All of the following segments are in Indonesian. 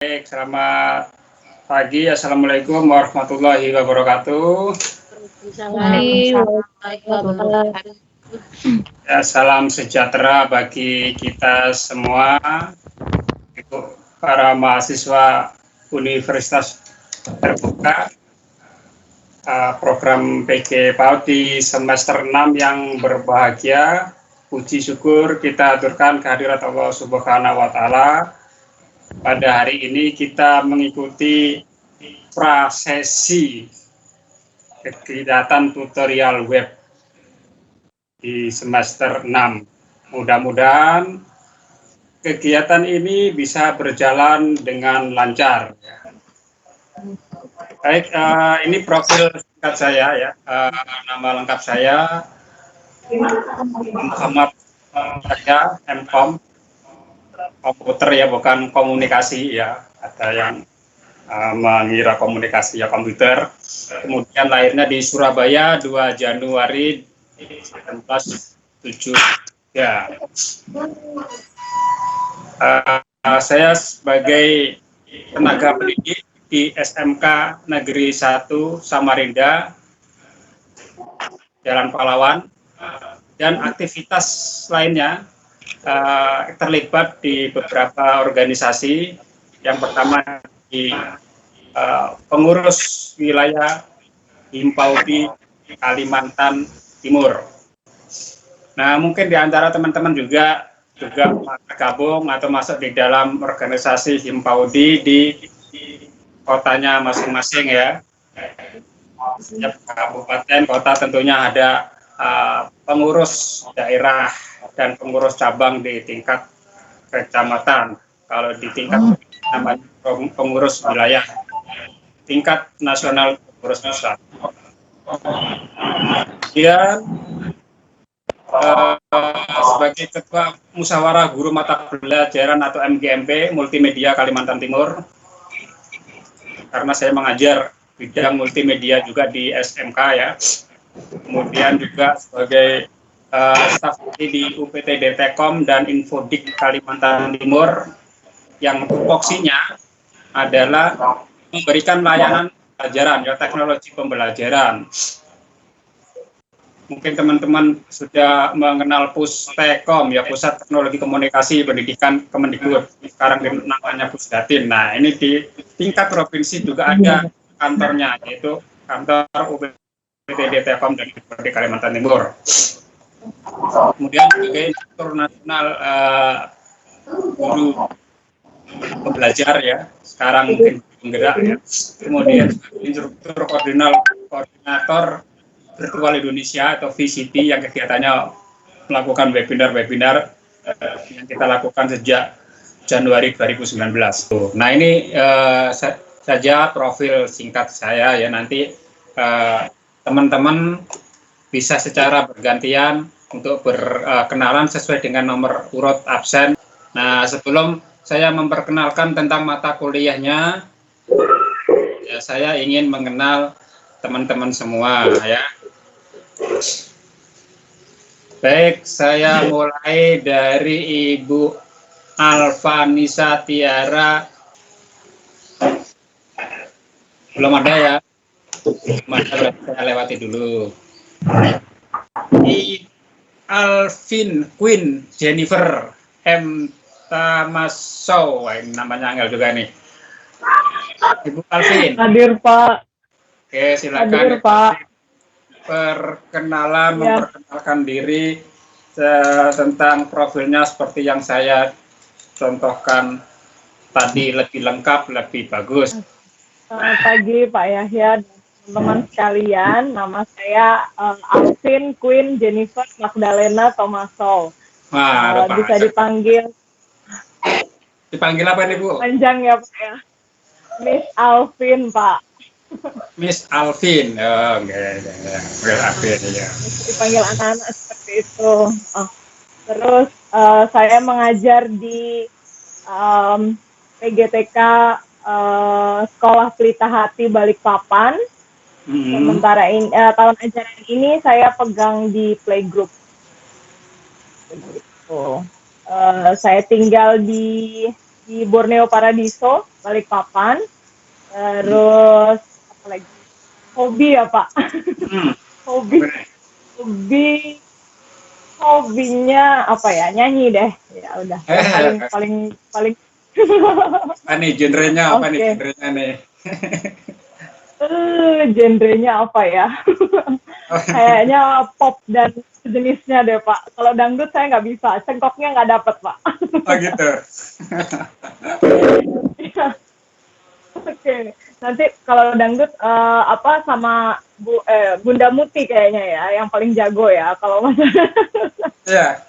Baik, selamat pagi. Assalamualaikum warahmatullahi wabarakatuh. Ya, salam sejahtera bagi kita semua, para mahasiswa Universitas Terbuka, program PG PAUD di semester 6 yang berbahagia. Puji syukur kita aturkan kehadirat Allah Subhanahu wa Ta'ala. Pada hari ini kita mengikuti prasesi kegiatan tutorial web di semester 6. Mudah-mudahan kegiatan ini bisa berjalan dengan lancar. Baik, ini profil singkat saya ya. Nama lengkap saya Muhammad Raja, MKOM, komputer ya, bukan komunikasi ya. Ada yang mengira komunikasi ya komputer. Kemudian lahirnya di Surabaya 2 Januari 1973. Saya sebagai tenaga pendidik di SMK Negeri 1 Samarinda, Jalan Pahlawan, dan aktivitas lainnya terlibat di beberapa organisasi. Yang pertama di pengurus wilayah HIMPAUDI Kalimantan Timur. Nah, mungkin di antara teman-teman juga gabung atau masuk di dalam organisasi HIMPAUDI di kotanya masing-masing ya. Setiap kabupaten kota tentunya ada pengurus daerah dan pengurus cabang di tingkat kecamatan. Kalau di tingkat namanya pengurus wilayah, tingkat nasional pengurus pusat. Dia sebagai ketua musyawarah guru mata pelajaran atau MGMP Multimedia Kalimantan Timur, karena saya mengajar bidang multimedia juga di SMK ya. Kemudian juga sebagai staf di UPT Detekom dan Infodik Kalimantan Timur, yang tupoksinya adalah memberikan layanan pembelajaran ya, teknologi pembelajaran. Mungkin teman-teman sudah mengenal Pustekom ya, Pusat Teknologi Komunikasi Pendidikan Kemendikbud, sekarang namanya Pusdatin. Nah, ini di tingkat provinsi juga ada kantornya, yaitu kantor UPT Detekom dan Infodik Kalimantan Timur. Kemudian sebagai instruktur nasional guru pembelajar ya, sekarang mungkin penggerak ya. Kemudian instruktur koordinator virtual Indonesia atau VCT yang kegiatannya melakukan webinar-webinar yang kita lakukan sejak Januari 2019. Nah, ini saja profil singkat saya ya. Nanti teman-teman bisa secara bergantian untuk berkenalan sesuai dengan nomor urut absen. Nah, sebelum saya memperkenalkan tentang mata kuliahnya, ya, saya ingin mengenal teman-teman semua ya. Baik, saya mulai dari Ibu Alvanisa Tiara. Belum ada ya? Maka saya lewati dulu. Alvin Queen Jennifer M. Tamaso, ini namanya angel juga nih. Ibu Alvin. Hadir, Pak. Oke, silakan. Hadir, Pak. Perkenalan, memperkenalkan diri tentang profilnya seperti yang saya contohkan tadi, lebih lengkap, lebih bagus. Selamat pagi Pak Yahya dan teman-teman sekalian. Nama saya Alvin Queen Jennifer Magdalena Tomaso. Bisa dipanggil apa nih Bu? Panjang ya Pak ya. Miss Alvin Pak. Miss Alvin. Oh, enggak. Alvin ya. Dipanggil anak-anak seperti itu. Terus saya mengajar di PGTK Sekolah Pelita Hati Balikpapan. Sementara ini, tahun ajaran ini saya pegang di playgroup. Saya tinggal di di Borneo Paradiso, Balikpapan. Terus apa lagi? Hobi ya Pak. Hmm, Hobi, bener. hobi, hobinya apa ya? Nyanyi deh. Ya udah. Yang paling paling. Apa nih genrenya apa nih Oke. genrenya nih? Genrenya apa ya? Kayaknya pop dan jenisnya deh Pak. Kalau dangdut saya nggak bisa, cengkoknya nggak dapet Pak. Oh gitu. Oke, nanti kalau dangdut apa sama Bunda Muti kayaknya ya, yang paling jago ya kalau masalah. Ya,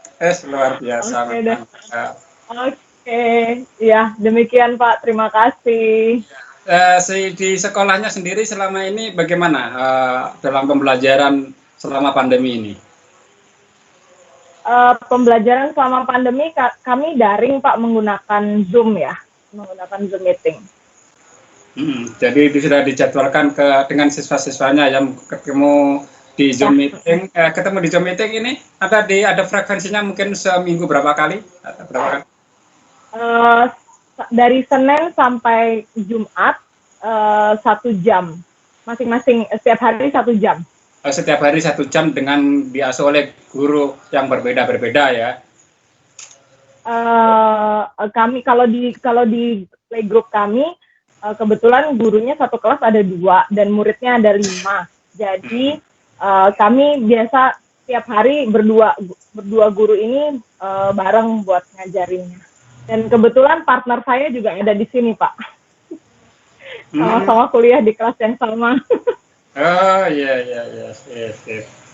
luar biasa Oke deh. memang. Ya. Oke, ya demikian Pak. Terima kasih. Di sekolahnya sendiri selama ini bagaimana dalam pembelajaran selama pandemi ini? Pembelajaran selama pandemi kami daring Pak, menggunakan Zoom ya, menggunakan Zoom meeting. Jadi sudah dijadwalkan dengan siswa-siswanya yang ketemu di Zoom meeting, ketemu di Zoom meeting ini ada frekuensinya mungkin seminggu berapa kali? Berapa kali? Dari Senin sampai Jumat 1 jam, masing-masing setiap hari 1 jam. Setiap hari 1 jam dengan diasuh oleh guru yang berbeda-berbeda ya. Kami kalau di playgroup kami kebetulan gurunya satu kelas ada 2 dan muridnya ada 5. Jadi kami biasa tiap hari berdua guru ini bareng buat ngajarinnya. Dan kebetulan partner saya juga ada di sini Pak. Sama-sama kuliah di kelas yang sama. Oh iya.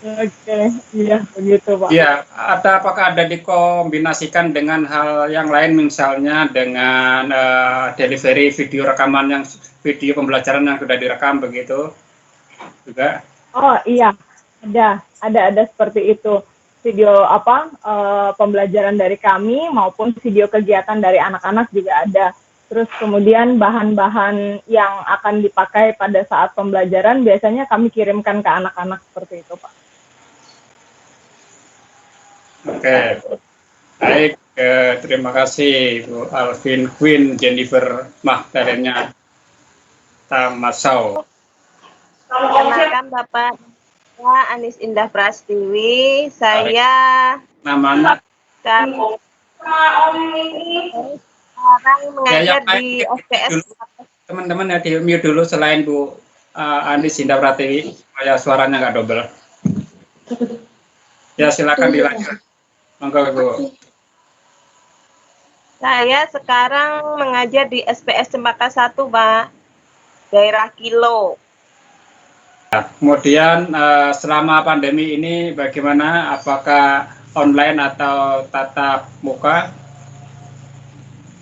Oke, iya begitu Pak. Iya, apakah ada dikombinasikan dengan hal yang lain, misalnya dengan delivery video pembelajaran yang sudah direkam begitu juga? Oh iya, ada seperti itu. Video pembelajaran dari kami maupun video kegiatan dari anak-anak juga ada. Terus kemudian bahan-bahan yang akan dipakai pada saat pembelajaran biasanya kami kirimkan ke anak-anak seperti itu Pak. Oke, baik. Terima kasih Bu Alvin Queen Jennifer Magdalena Tamasau. Perkenalkan Bapak, saya Anis Indah Prastiwi. Saya namanya sekarang mengajar di SPS. Teman-teman ya, di mute dulu selain Bu Anis Indah Pratiwi supaya suaranya nggak double. Ya silakan dilanjut. Monggo Bu. Saya sekarang mengajar di SPS Cempaka 1, Pak. Daerah Kilo. Kemudian selama pandemi ini bagaimana? Apakah online atau tatap muka?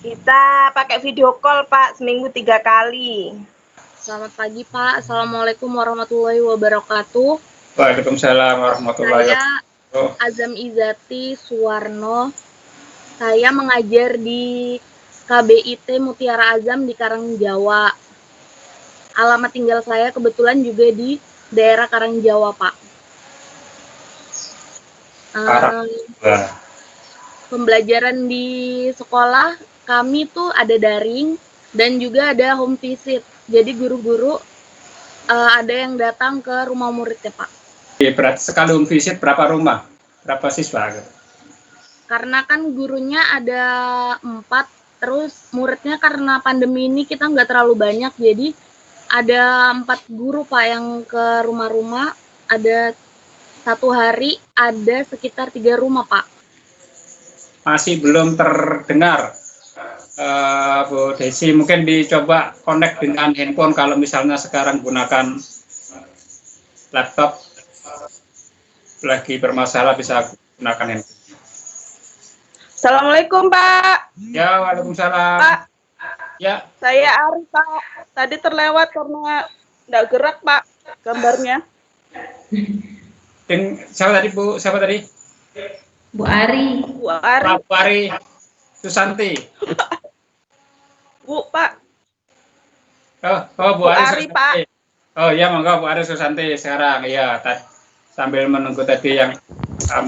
Kita pakai video call, Pak, seminggu 3 kali. Selamat pagi, Pak. Assalamualaikum warahmatullahi wabarakatuh. Waalaikumsalam warahmatullahi wabarakatuh. Saya Azam Izati Suwarno. Saya mengajar di KBIT Mutiara Azam di Karangjawa. Alamat tinggal saya kebetulan juga di daerah Karangjawa, Pak. Pembelajaran di sekolah kami tuh ada daring dan juga ada home visit. Jadi guru-guru ada yang datang ke rumah muridnya, Pak. Berat sekali home visit, berapa rumah? Berapa siswa? Karena kan gurunya ada 4, terus muridnya karena pandemi ini kita nggak terlalu banyak, jadi ada 4 guru Pak yang ke rumah-rumah. Ada 1 hari ada sekitar 3 rumah Pak. Masih belum terdengar. Bu Desi, mungkin dicoba connect dengan handphone kalau misalnya sekarang gunakan laptop lagi bermasalah bisa gunakan handphone. Assalamualaikum, Pak. Ya, waalaikumsalam. Pak, ya. Saya Ari, Pak. Tadi terlewat karena nggak gerak, Pak, gambarnya. Siapa tadi, Bu? Siapa tadi? Bu Ari. Bu Ari. Bu Ari Susanti. Bu, Pak. Oh, Bu Ari Susanti. Pak. Oh iya, monggo Bu Ari Susanti sekarang. Iya, sambil menunggu tadi yang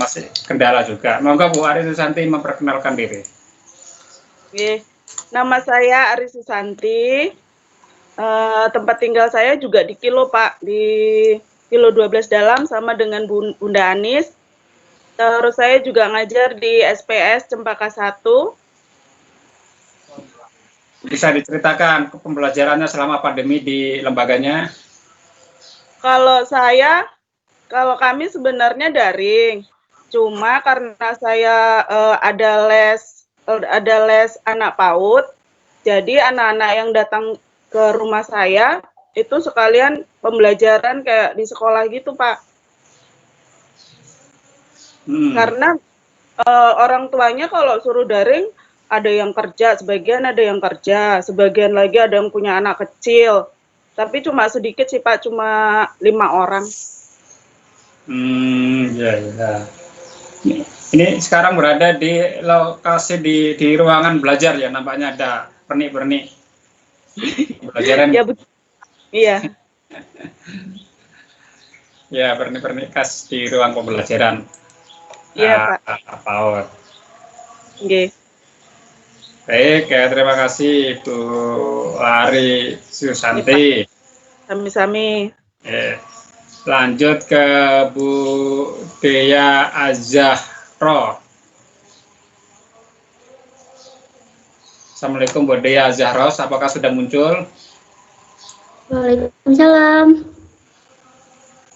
masih kendala juga. Monggo Bu Ari Susanti memperkenalkan diri. Oke. Nama saya Ari Susanti. Tempat tinggal saya juga di Kilo, Pak. Di Kilo 12 Dalam sama dengan Bunda Anis. Terus saya juga ngajar di SPS Cempaka 1. Bisa diceritakan pembelajarannya selama pandemi di lembaganya? Kalau kami sebenarnya daring. Cuma karena saya ada les anak PAUD, jadi anak-anak yang datang ke rumah saya itu sekalian pembelajaran kayak di sekolah gitu, Pak. Karena orang tuanya kalau suruh daring, ada yang kerja, sebagian sebagian lagi ada yang punya anak kecil. Tapi cuma sedikit sih, Pak, cuma 5 orang. Ya. Ini sekarang berada di lokasi di ruangan belajar ya, nampaknya ada pernik-pernik pelajaran. Ya, iya. Ya, pernik-pernik khas di ruang pembelajaran. Iya, Pak. PAUD. Oke. Baik, terima kasih Bu Ari Susanti. Sami-sami. Lanjut ke Bu Dea Azahro. Assalamualaikum Bu Dea Azahro, apakah sudah muncul? Waalaikumsalam.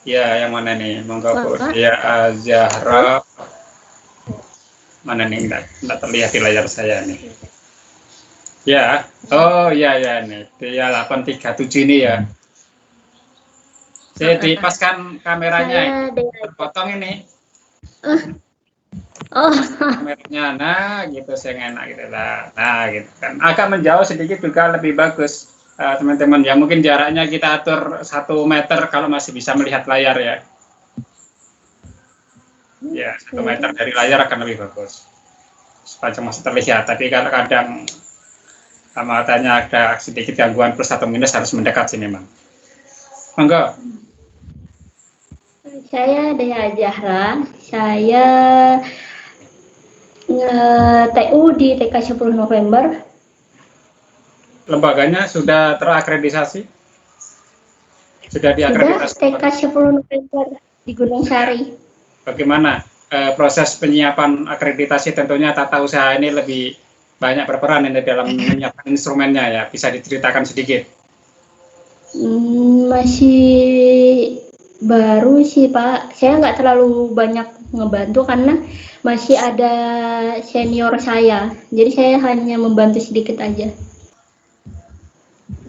Ya, yang mana nih? Monggo Bu Dea Azahro. Mana nih? Nggak terlihat di layar saya nih. Ya, oh ya nih, dia 837 ini ya. Saya dipaskan kameranya, terpotong ini. Kameranya, nah gitu, saya enak gitu lah. Nah gitu kan, agak menjauh sedikit juga lebih bagus, teman-teman. Ya mungkin jaraknya kita atur 1 meter kalau masih bisa melihat layar ya. Ya 1 meter dari layar akan lebih bagus. Sepanjang masih terlihat, tapi kalau kadang matanya ada sedikit gangguan plus atau minus harus mendekat sini, Mang. Monggo. Saya Dea Zahra. Saya TU di TK 10 November. Lembaganya sudah terakreditasi? Sudah diakreditasi? Sudah, TK 10 November di Gunung Sari. Bagaimana proses penyiapan akreditasi? Tentunya tata usaha ini lebih banyak berperan ini dalam menyiapkan instrumennya ya. Bisa diceritakan sedikit? Masih baru sih Pak. Saya nggak terlalu banyak ngebantu karena masih ada senior saya. Jadi saya hanya membantu sedikit aja.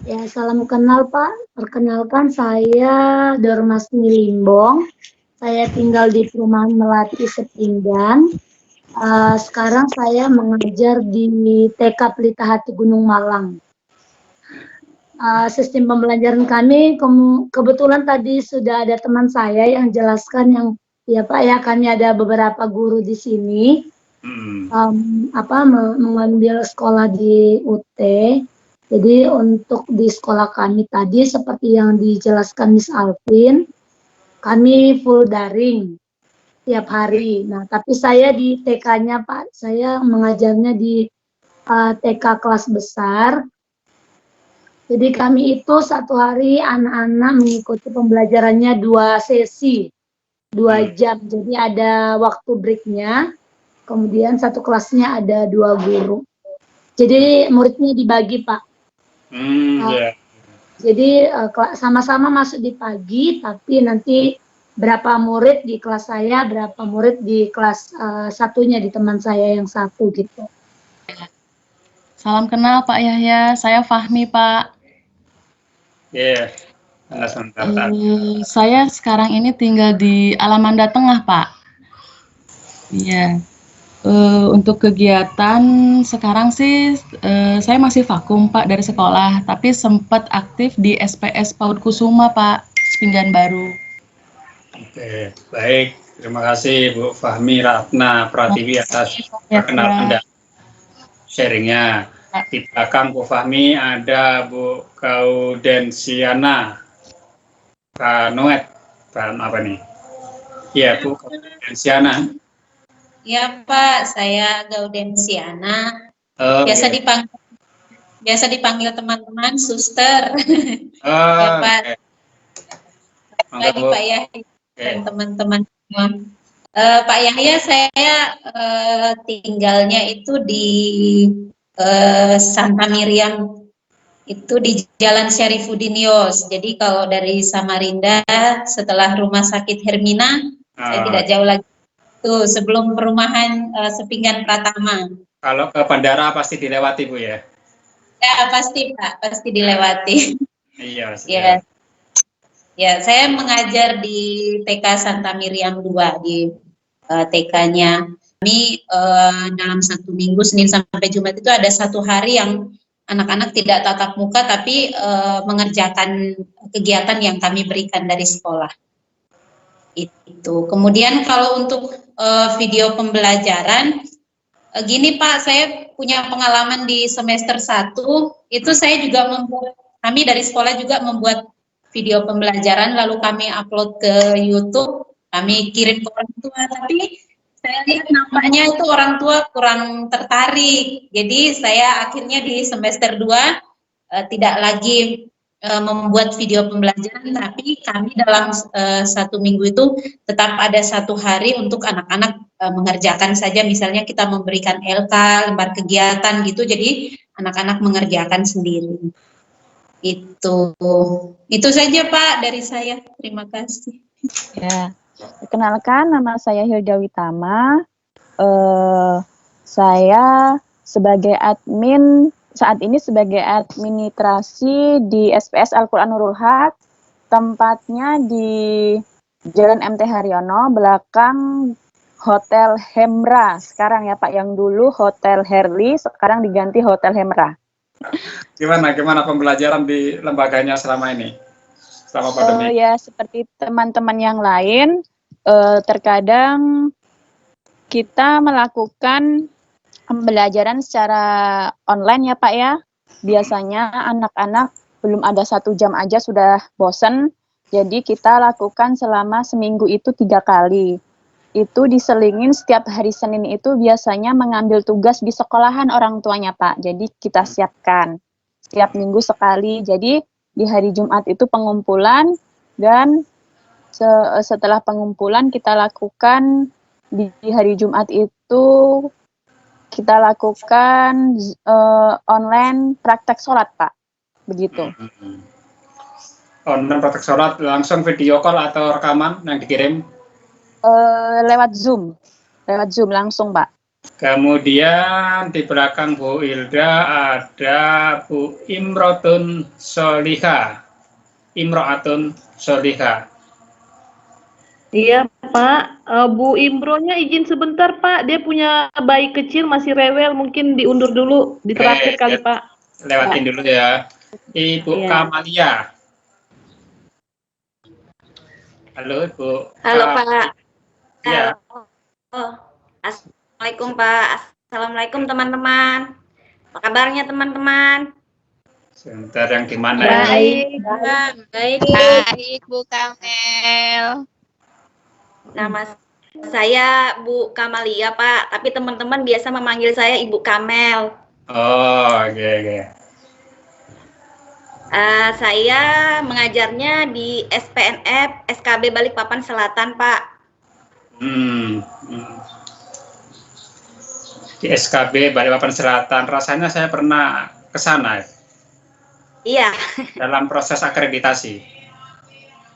Ya, salam kenal Pak. Perkenalkan saya Dormasni Limbong. Saya tinggal di Perumahan Melati Sepinggan. Sekarang saya mengajar di TK Pelita Hati Gunung Malang. Sistem pembelajaran kami kebetulan tadi sudah ada teman saya yang jelaskan yang ya Pak ya, kami ada beberapa guru di sini mengambil sekolah di UT. Jadi untuk di sekolah kami tadi seperti yang dijelaskan Miss Alvin, kami full daring tiap hari. Nah, tapi saya di TK-nya Pak, saya mengajarnya di TK kelas besar. Jadi kami itu satu hari anak-anak mengikuti pembelajarannya 2 sesi, 2 jam. Jadi ada waktu breaknya, kemudian satu kelasnya ada 2 guru. Jadi muridnya dibagi Pak. Jadi sama-sama masuk di pagi, tapi nanti berapa murid di kelas saya, berapa murid di kelas satunya di teman saya yang satu gitu. Salam kenal Pak Yahya, saya Fahmi Pak. Saya sekarang ini tinggal di Alamanda Tengah Pak. Iya. Untuk kegiatan sekarang sih saya masih vakum Pak dari sekolah, tapi sempat aktif di SPS PAUD Kusuma Pak, Sepinggan Baru. Oke, baik. Terima kasih Bu Fahmi Ratna Pratiwi atas perkenalan dan sharingnya. Di belakang Bu Fahmi ada Bu Gaudensiana Kanoet. Apa nih? Iya Bu Gaudensiana. Ya Pak, saya Gaudensiana. Biasa dipanggil Biasa dipanggil teman-teman suster. Oh, Ya Pak, oke. Monggo, lagi Bu. Pak Yahya Oke. dan teman-teman semua. Pak Yahya, saya tinggalnya itu di Santa Miriam, itu di Jalan Syarifuddin Yos. Jadi kalau dari Samarinda setelah Rumah Sakit Hermina, saya tidak jauh lagi. Tuh sebelum perumahan Sepinggan Pratama. Kalau ke bandara pasti dilewati, Bu ya? Ya pasti Pak, pasti dilewati. Iya, Ya, ya saya mengajar di TK Santa Miriam 2 di TK-nya. Kami dalam 1 minggu Senin sampai Jumat itu ada 1 hari yang anak-anak tidak tatap muka tapi mengerjakan kegiatan yang kami berikan dari sekolah. Itu. Kemudian kalau untuk video pembelajaran, gini Pak, saya punya pengalaman di semester 1, itu saya juga kami dari sekolah juga membuat video pembelajaran, lalu kami upload ke YouTube, kami kirim ke orang tua, tapi saya lihat nampaknya itu orang tua kurang tertarik. Jadi saya akhirnya di semester 2 tidak lagi membuat video pembelajaran, tapi kami dalam 1 minggu itu tetap ada 1 hari untuk anak-anak mengerjakan saja, misalnya kita memberikan LK, lembar kegiatan gitu, jadi anak-anak mengerjakan sendiri. Itu saja Pak dari saya. Terima kasih. Ya, perkenalkan nama saya Hilda Witama. Saya sebagai admin saat ini sebagai administrasi di SPS Al-Quran Nurul Haq, tempatnya di Jalan MT Haryono, belakang Hotel Hemra. Sekarang ya Pak, yang dulu Hotel Herli, sekarang diganti Hotel Hemra. Gimana pembelajaran di lembaganya selama ini? Selama pandemi? Ya, seperti teman-teman yang lain, terkadang kita melakukan pembelajaran secara online ya Pak ya. Biasanya anak-anak belum ada 1 jam aja sudah bosen. Jadi kita lakukan selama seminggu itu 3 kali. Itu diselingin setiap hari Senin itu biasanya mengambil tugas di sekolahan orang tuanya Pak. Jadi kita siapkan setiap minggu sekali. Jadi di hari Jumat itu pengumpulan, dan setelah pengumpulan kita lakukan di hari Jumat itu kita lakukan online praktek sholat Pak, begitu. Online praktek sholat langsung video call atau rekaman yang dikirim? Lewat Zoom langsung Pak. Kemudian di belakang Bu Hilda ada Bu Imro'atun Sholiha. Iya Pak, Bu Imronya izin sebentar Pak, dia punya bayi kecil masih rewel, mungkin diundur dulu, di terakhir kali Pak. Lewatin dulu ya. Ibu Kamalia. Halo Ibu. Halo Pak. Ya. Assalamualaikum Pak. Assalamualaikum teman-teman. Apa kabarnya teman-teman? Sebentar, yang gimana? Baik. Baik Bu Kamel. Nama saya Bu Kamalia Pak, tapi teman-teman biasa memanggil saya Ibu Kamel. Oh, oke. Saya mengajarnya di SPNF SKB Balikpapan Selatan Pak. Di SKB Balikpapan Selatan, rasanya saya pernah ke sana. Iya. Dalam proses akreditasi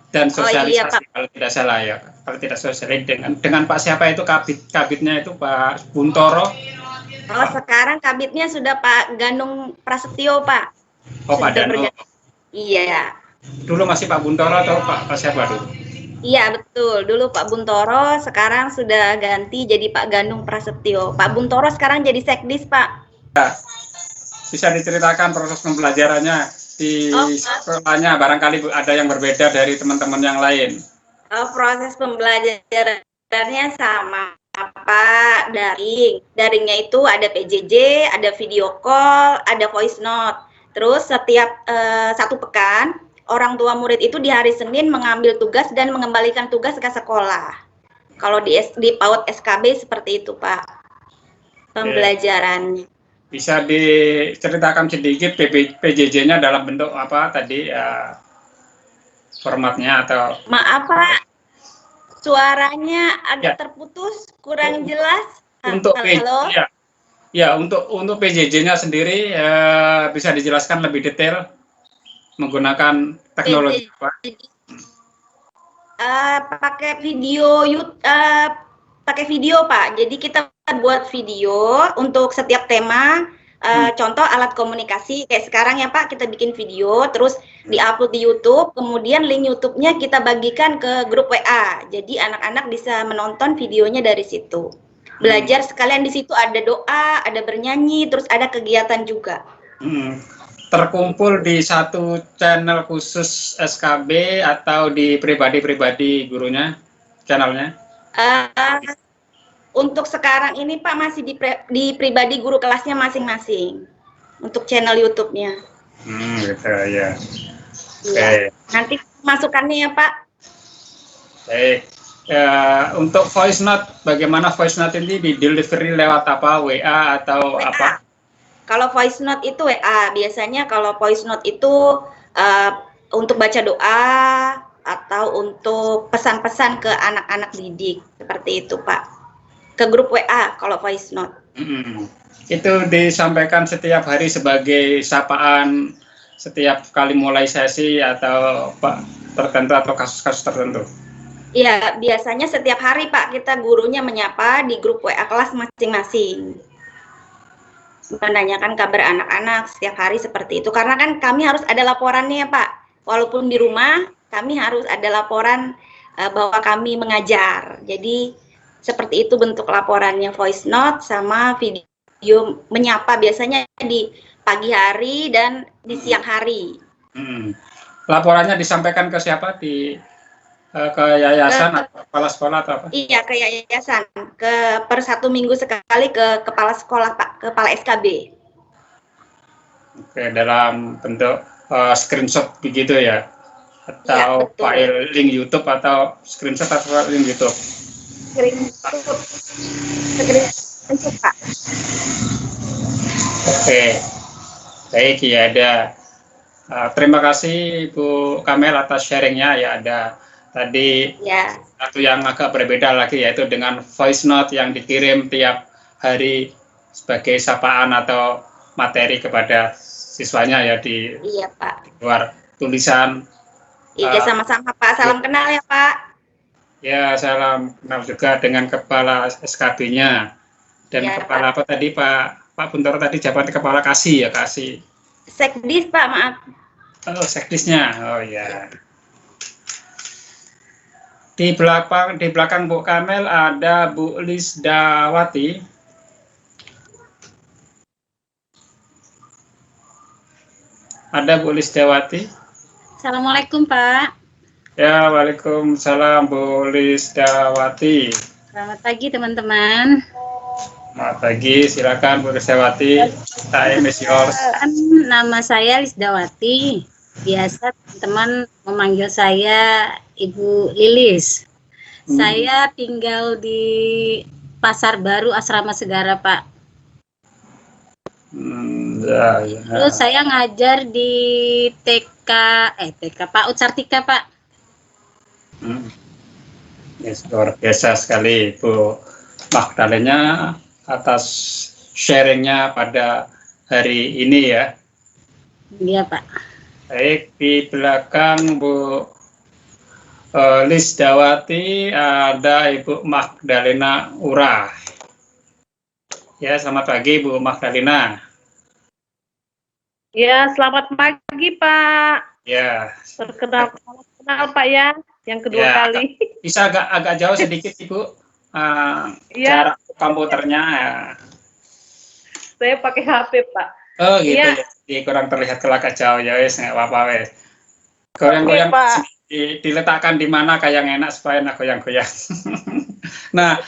dan sosialisasi, iya, Pak. kalau tidak salah ya. Kalau tidak sosialisasi dengan Pak siapa itu kabitnya itu Pak Buntoro. Oh, sekarang kabitnya sudah Pak Ganung Prasetyo Pak. Oh, Pak Danu. Iya. Dulu masih Pak Buntoro atau Pak siapa dulu? Iya betul, dulu Pak Buntoro, sekarang sudah ganti jadi Pak Ganung Prasetyo. Pak Buntoro sekarang jadi sekdis Pak. Ya. Bisa diceritakan proses pembelajarannya di sekolahnya, barangkali ada yang berbeda dari teman-teman yang lain. Proses pembelajarannya sama Pak, daring. Daringnya itu ada PJJ, ada video call, ada voice note. Terus setiap 1 pekan, orang tua murid itu di hari Senin mengambil tugas dan mengembalikan tugas ke sekolah. Kalau di PAUD SKB seperti itu Pak, pembelajarannya. Bisa diceritakan sedikit PJJ-nya dalam bentuk apa tadi formatnya atau? Maaf Pak, suaranya Ya, agak terputus, kurang jelas. untuk Halo? ya, ya untuk PJJ-nya sendiri bisa dijelaskan lebih detail menggunakan teknologi apa? Pakai video pakai video Pak. Jadi kita buat video untuk setiap tema. Contoh alat komunikasi kayak sekarang ya Pak, kita bikin video terus diupload di YouTube, kemudian link YouTube-nya kita bagikan ke grup WA. Jadi anak-anak bisa menonton videonya dari situ. Belajar sekalian di situ ada doa, ada bernyanyi, terus ada kegiatan juga. Terkumpul di satu channel khusus SKB atau di pribadi-pribadi gurunya channelnya? Untuk sekarang ini Pak masih di pribadi guru kelasnya masing-masing untuk channel YouTube-nya. Gitu ya. Iya. Nanti masukannya ya Pak. Baik. Untuk voice note, bagaimana voice note ini di delivery lewat apa? WA atau WA. apa? Kalau voice note itu WA. Biasanya kalau voice note itu untuk baca doa atau untuk pesan-pesan ke anak-anak didik seperti itu Pak. Ke grup WA kalau voice note. Itu disampaikan setiap hari sebagai sapaan setiap kali mulai sesi atau tertentu atau kasus-kasus tertentu? Iya, biasanya setiap hari Pak kita gurunya menyapa di grup WA kelas masing-masing. Menanyakan kabar anak-anak setiap hari seperti itu. Karena kan kami harus ada laporannya Pak. Walaupun di rumah kami harus ada laporan bahwa kami mengajar. Jadi seperti itu bentuk laporannya, voice note sama video menyapa biasanya di pagi hari dan di siang hari. Laporannya disampaikan ke siapa? Ke yayasan atau kepala sekolah atau apa? Iya, ke yayasan. Per 1 minggu sekali ke kepala sekolah Pak, kepala SKB. Oke, dalam bentuk screenshot begitu ya? Atau ya, file link YouTube atau screenshot atau link YouTube? Screenshot Pak. Oke, baik ya ada. Terima kasih Ibu Kamel atas sharingnya ya. Ada tadi satu yang agak berbeda lagi yaitu dengan voice note yang dikirim tiap hari sebagai sapaan atau materi kepada siswanya ya di luar tulisan. Iya sama-sama Pak. Salam kenal ya Pak. Ya, salam kenal juga dengan kepala SKB-nya dan kepala apa tadi Pak Buntoro tadi jabatan kepala KASI ya KASI. Sekdis Pak, maaf. Oh, sekdisnya. Oh ya. Di belakang Bu Kamel ada Bu Lisdawati. Ada Bu Lisdawati. Assalamualaikum Pak. Ya, waalaikumsalam Bu Lisdawati. Selamat pagi teman-teman. Selamat pagi, silakan Bu Lisdawati. Time is yours. Nama saya Lisdawati. Biasa teman-teman memanggil saya Ibu Lilis. Saya tinggal di Pasar Baru Asrama Segara Pak. Terus saya ngajar di TK PAUD Sartika Pak. Yes, luar biasa sekali Bu Magdalena atas sharingnya pada hari ini ya. Iya Pak. Baik, di belakang Bu Lisdawati ada Ibu Magdalena Ura. Ya, selamat pagi Bu Magdalena. Ya, selamat pagi Pak. Ya. Kenal Pak ya, yang kedua kali. Bisa agak jauh sedikit Ibu. Jarak komputernya. Ya. Saya pakai HP Pak. Oh gitu ya. Jadi kurang terlihat agak jauh ya wes nggak apa-apa wes. Goyang-goyang diletakkan di mana kayak enak supaya nak goyang-goyang. Nah,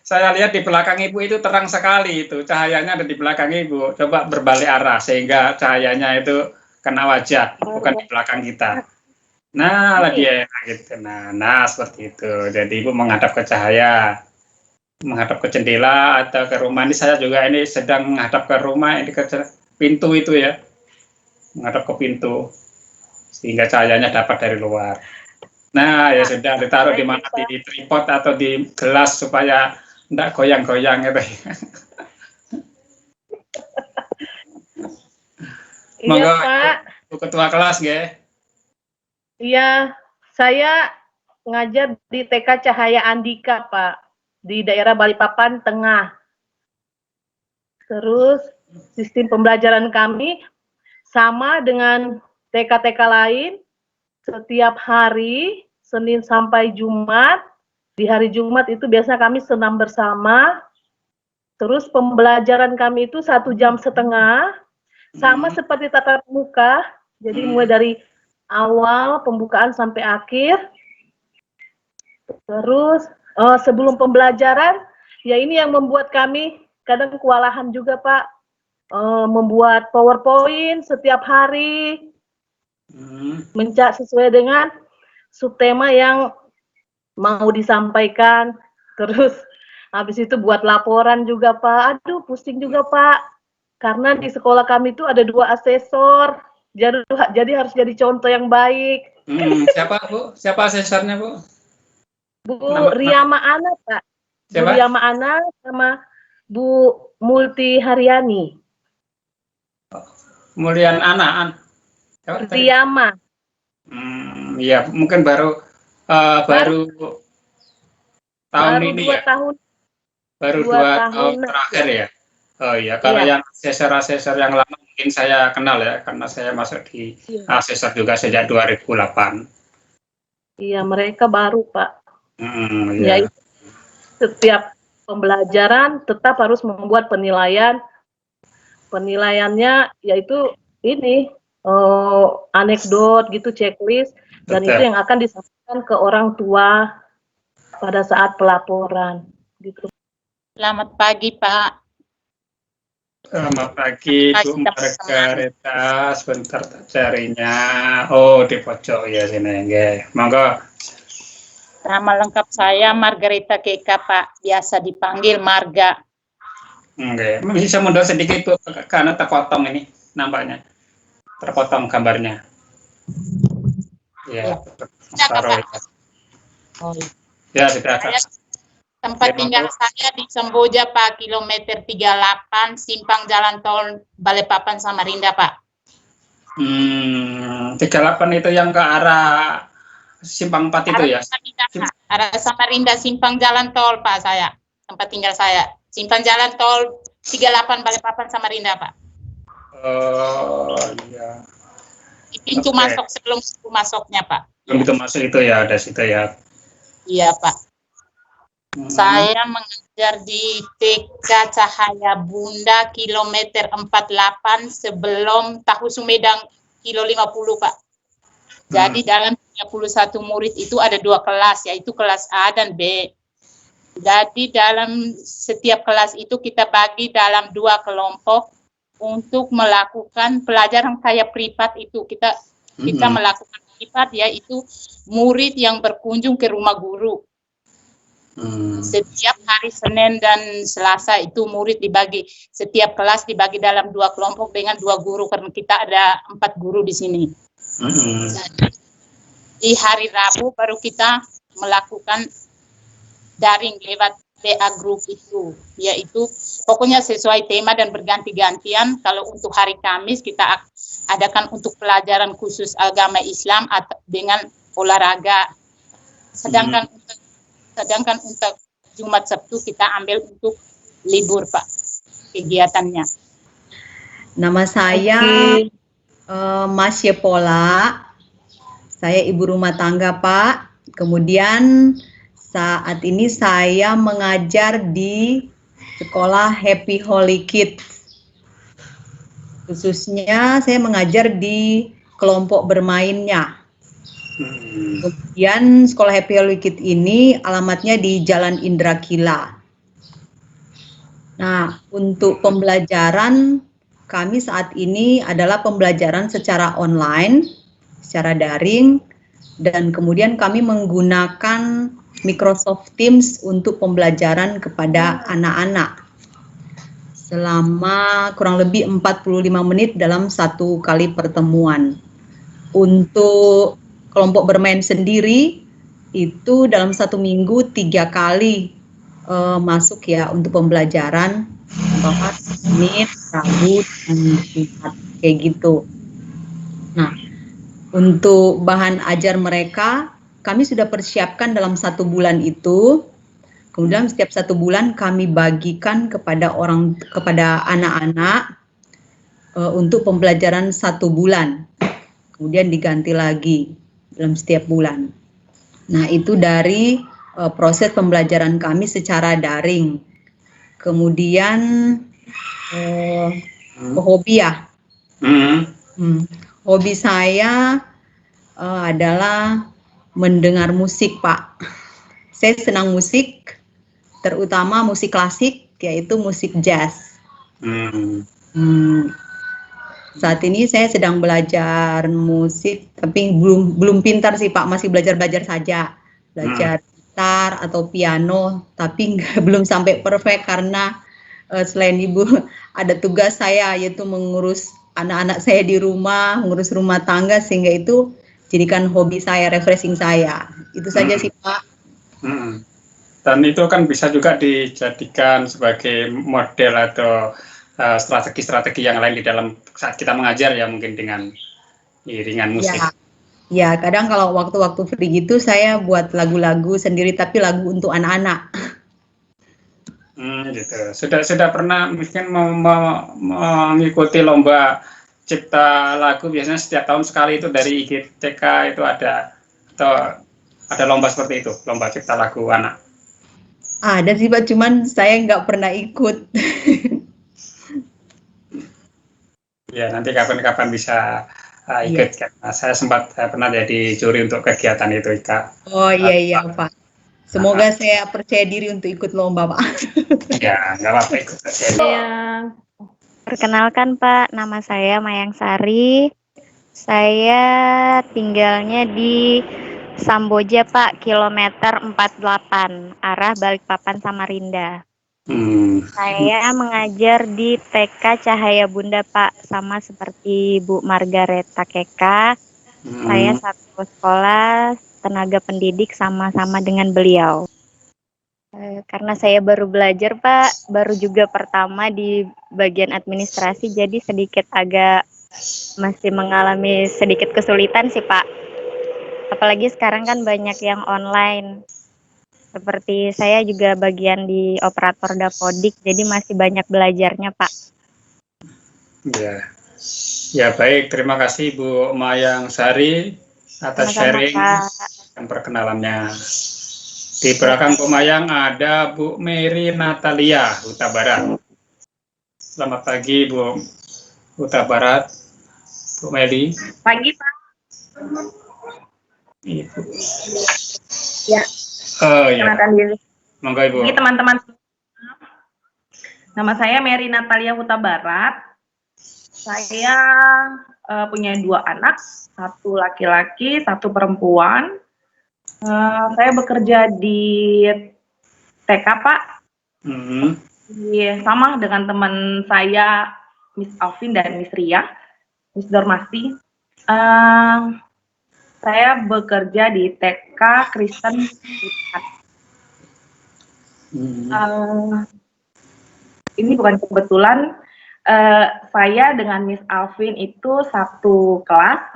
saya lihat di belakang Ibu itu terang sekali itu, cahayanya ada di belakang Ibu. Coba berbalik arah sehingga cahayanya itu kena wajah, bukan di belakang kita. Nah, lagi enak gitu. Nah, seperti itu. Jadi Ibu menghadap ke cahaya. menghadap ke jendela atau ke rumah. Ini saya juga ini sedang menghadap ke rumah, ini ke pintu itu ya, menghadap ke pintu sehingga cahayanya dapat dari luar. Nah, ya sudah ditaruh di mana, di tripod atau di gelas supaya enggak goyang-goyang gitu. Iya, Monggo, Pak. Ibu Ketua kelas, nggih. Iya, saya ngajar di TK Cahaya Andika, Pak, di daerah Balikpapan Tengah. Terus sistem pembelajaran kami sama dengan TK-TK lain, setiap hari, Senin sampai Jumat. Di hari Jumat itu biasa kami senam bersama. Terus pembelajaran kami itu 1,5 jam, sama seperti tatap muka. Jadi mulai dari awal pembukaan sampai akhir. Terus sebelum pembelajaran, ya ini yang membuat kami kadang kewalahan juga, Pak. Membuat PowerPoint setiap hari, mencak sesuai dengan subtema yang mau disampaikan. Terus habis itu buat laporan juga, Pak. Aduh, pusing juga, Pak. Karena di sekolah kami itu ada 2 asesor. Jadi harus jadi contoh yang baik. Siapa, Bu? Siapa asesornya, Bu? Bu Riyama Ana, Pak. Bu Siapa? Riyama Ana sama Bu Multi Haryani. Mulian Anaan. Riyama. Iya, mungkin baru tahun ini ya. Baru 2 tahun terakhir ya. Oh iya, kalau yang asesor-asesor yang lama mungkin saya kenal ya, karena saya masuk di asesor juga sejak 2008. Iya, mereka baru, Pak. Iya. Ya, setiap pembelajaran tetap harus membuat penilaian. Penilaiannya yaitu ini anekdot gitu, checklist, dan itu yang akan disampaikan ke orang tua pada saat pelaporan gitu. Selamat pagi, Pak. Selamat pagi, Bu Margareta. Sebentar tak carinya. Oh, di pojok ya sini, nggih. Monggo. Nama lengkap saya Margareta Keka, Pak. Biasa dipanggil Marga. Oke, bisa mundur sedikit, Bu, karena terpotong ini nampaknya. Terpotong gambarnya. Ya, taruh ya. Ya, sudah. Tempat tinggal saya di Semboja, Pak, kilometer 38, simpang jalan tol Balikpapan Samarinda, Pak. 38 itu yang ke arah simpang 4 itu ya? Arah Samarinda, simpang jalan tol, Pak, saya. Tempat tinggal saya. Simpang jalan tol 38 Balikpapan Samarinda, Pak. Oh, iya. Di pintu masuk, sebelum pintu masuknya, Pak. Pintu masuk itu ya, ada situ ya. Iya, Pak. Saya mengajar di TK Cahaya Bunda kilometer 48 sebelum Tahu Sumedang kilo 50, Pak. Jadi dalam 31 murid itu ada 2 kelas, yaitu kelas A dan B. Jadi dalam setiap kelas itu kita bagi dalam 2 kelompok untuk melakukan pelajaran kayak privat itu. Kita melakukan privat, yaitu murid yang berkunjung ke rumah guru. Setiap hari Senin dan Selasa itu murid dibagi, setiap kelas dibagi dalam 2 kelompok dengan 2 guru, karena kita ada 4 guru di sini. Di hari Rabu baru kita melakukan daring lewat WA group itu, yaitu pokoknya sesuai tema dan berganti-gantian. Kalau untuk hari Kamis kita adakan untuk pelajaran khusus agama Islam atau dengan olahraga. Sedangkan untuk Jumat Sabtu kita ambil untuk libur, Pak, kegiatannya. Nama saya Mas Yepola. Saya ibu rumah tangga, Pak. Kemudian saat ini saya mengajar di sekolah Happy Holy Kids. Khususnya saya mengajar di kelompok bermainnya. Kemudian sekolah Happy Holy Kids ini alamatnya di Jalan Indra Kila. Nah, untuk pembelajaran kami saat ini adalah pembelajaran secara online, secara daring, dan kemudian kami menggunakan Microsoft Teams untuk pembelajaran kepada anak-anak selama kurang lebih 45 menit dalam satu kali pertemuan. Untuk kelompok bermain sendiri itu dalam satu minggu 3 kali masuk ya untuk pembelajaran, bahkan Senin, Rabu, dan Jumat kayak gitu. Nah, untuk bahan ajar mereka kami sudah persiapkan dalam 1 bulan itu. Kemudian setiap 1 bulan kami bagikan kepada anak-anak untuk pembelajaran 1 bulan. Kemudian diganti lagi dalam setiap bulan. Nah, itu dari proses pembelajaran kami secara daring. Kemudian hobi ya. Hobi saya adalah mendengar musik, Pak. Saya senang musik, terutama musik klasik, yaitu musik jazz. Saat ini saya sedang belajar musik, tapi belum pintar sih Pak, masih belajar saja. Belajar gitar atau piano, tapi belum sampai perfect karena selain ibu ada tugas saya, yaitu mengurus anak-anak saya di rumah, mengurus rumah tangga, sehingga itu jadikan hobi saya, refreshing saya. Itu saja sih Pak. Dan itu kan bisa juga dijadikan sebagai model atau strategi-strategi yang lain di dalam saat kita mengajar ya, mungkin dengan iringan musik. Ya, kadang kalau waktu-waktu free gitu saya buat lagu-lagu sendiri, tapi lagu untuk anak-anak. Gitu. Sudah pernah mungkin mengikuti lomba cipta lagu, biasanya setiap tahun sekali itu dari IGTK itu ada, atau ada lomba seperti itu, lomba cipta lagu anak? Ada sih Pak, cuman saya nggak pernah ikut. Ya, nanti kapan-kapan bisa ikut. Karena saya sempat pernah jadi juri untuk kegiatan itu, Kak. Oh iya Pak. Semoga saya percaya diri untuk ikut lomba, Pak. Ya, nggak apa-apa ikut. Perkenalkan Pak, nama saya Mayang Sari. Saya tinggalnya di Samboja Pak, kilometer 48, arah Balikpapan Samarinda. Saya mengajar di TK Cahaya Bunda Pak, sama seperti Bu Margareta Keka. Saya satu sekolah tenaga pendidik sama-sama dengan beliau. Karena saya baru belajar Pak, baru juga pertama di bagian administrasi, jadi sedikit agak masih mengalami sedikit kesulitan sih Pak. Apalagi sekarang kan banyak yang online. Seperti saya juga bagian di operator dapodik, jadi masih banyak belajarnya Pak. Ya baik, terima kasih Bu Mayang Sari atas sharing dan perkenalannya. Di belakang Bu Mayang ada Bu Mary Natalia, Huta Barat. Selamat pagi Bu Huta Barat, Bu Mary. Pagi Pak. Ibu. Ya. Perkenalkan diri. Monggo Ibu. Ini teman-teman. Nama saya Mary Natalia Huta Barat. Saya punya 2 anak, 1 laki-laki, 1 perempuan. Saya bekerja di TK Pak. Sama dengan teman saya, Miss Alvin dan Miss Ria, Miss Dormasti. Saya bekerja di TK Kristen. Ini bukan kebetulan, saya dengan Miss Alvin itu satu kelas.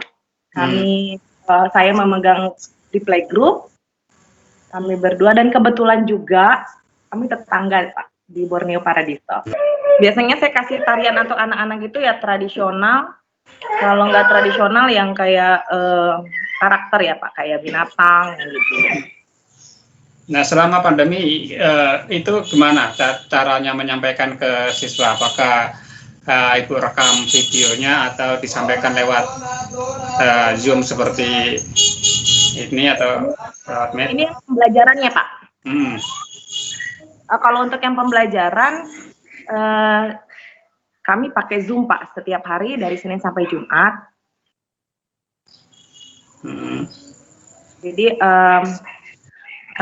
Saya memegang di playgroup, kami berdua, dan kebetulan juga kami tetangga Pak di Borneo Paradiso. Biasanya saya kasih tarian untuk anak-anak itu ya tradisional. Kalau nggak tradisional yang kayak karakter ya Pak, kayak binatang gitu. Nah, selama pandemi itu gimana caranya menyampaikan ke siswa? Apakah Ibu rekam videonya atau disampaikan lewat Zoom seperti ini atau lewat Meet? Ini pembelajarannya Pak. Kalau untuk yang pembelajaran kami pakai Zoom Pak setiap hari dari Senin sampai Jumat. Jadi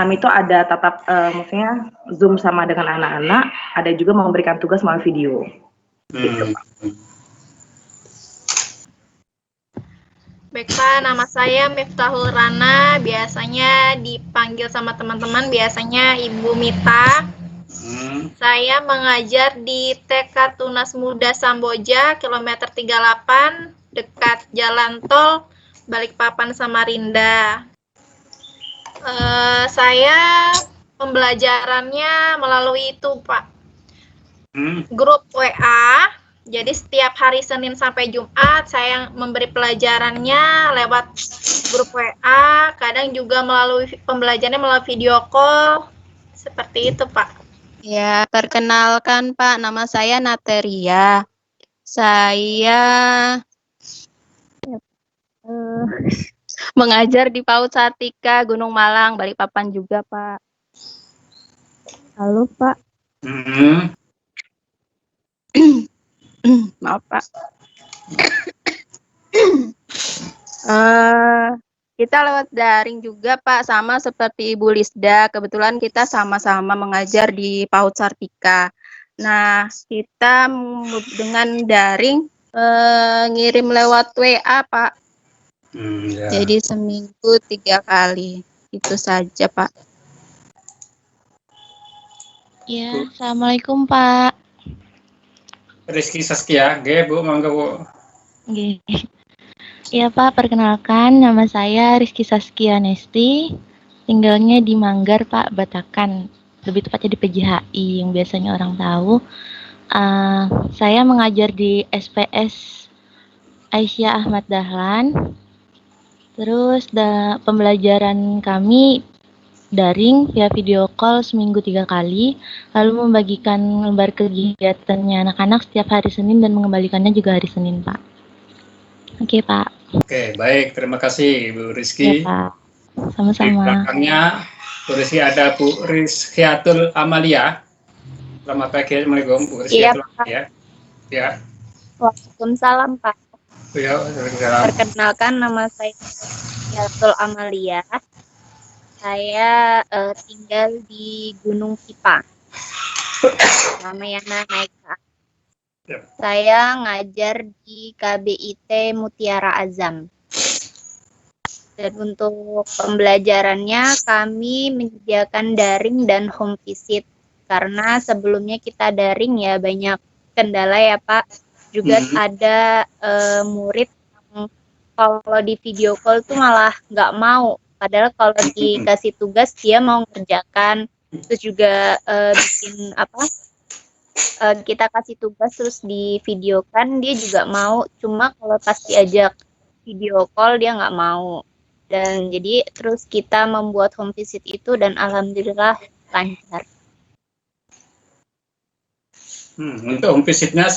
kami itu ada tatap, maksudnya Zoom sama dengan anak-anak, ada juga memberikan tugas melalui video. Gitu, Pak. Baik Pak, nama saya Miftahul Rana, biasanya dipanggil sama teman-teman, biasanya Ibu Mita. Saya mengajar di TK Tunas Muda Samboja, kilometer 38, dekat Jalan Tol, Balikpapan, Samarinda. Saya pembelajarannya melalui itu Pak, grup WA. Jadi setiap hari Senin sampai Jumat saya memberi pelajarannya lewat grup WA, kadang juga melalui pembelajarannya melalui video call, seperti itu Pak. Ya, perkenalkan Pak, nama saya Nateria. Saya mengajar di PAUD Sartika, Gunung Malang, Balikpapan juga Pak. Halo Pak. Maaf Pak. Kita lewat daring juga Pak, sama seperti Ibu Lisda. Kebetulan kita sama-sama mengajar di PAUD Sartika. Nah, kita dengan daring ngirim lewat WA Pak. Jadi seminggu 3 kali. Itu saja Pak. Ya, Assalamualaikum Pak. Rizky Saskia, Bu, monggo Bu. Oke. Ya Pak, perkenalkan nama saya Rizky Saskia Nesti, tinggalnya di Manggar Pak, Batakan, lebih tepatnya di PJHI yang biasanya orang tahu. Saya mengajar di SPS Aisyah Ahmad Dahlan. Terus pembelajaran kami daring via video call seminggu 3 kali, lalu membagikan lembar kegiatannya anak-anak setiap hari Senin dan mengembalikannya juga hari Senin, Pak. Oke, Pak. Oke, baik. Terima kasih, Bu Rizky. Ya, Pak. Di Sama-sama. belakangnya, Bu Rizky ada Bu Rizkyatul Amalia. Selamat pagi, Assalamualaikum, Bu Rizkyatul Amalia. Ya. Waalaikumsalam Pak. Ya, Waalaikumsalam. Perkenalkan nama saya Rizkyatul Amalia. Saya tinggal di Gunung Pipa. Ramayana naik ke atas. Saya ngajar di KBIT Mutiara Azam. Dan untuk pembelajarannya kami menyediakan daring dan home visit. Karena sebelumnya kita daring ya banyak kendala ya Pak. Juga ada murid yang kalau di video call tuh malah nggak mau. Padahal kalau dikasih tugas dia mau ngerjakan, terus juga bikin kita kasih tugas terus di videokan dia juga mau. Cuma kalau pas diajak video call dia nggak mau. Dan jadi terus kita membuat home visit itu dan alhamdulillah lancar. Untuk home visitnya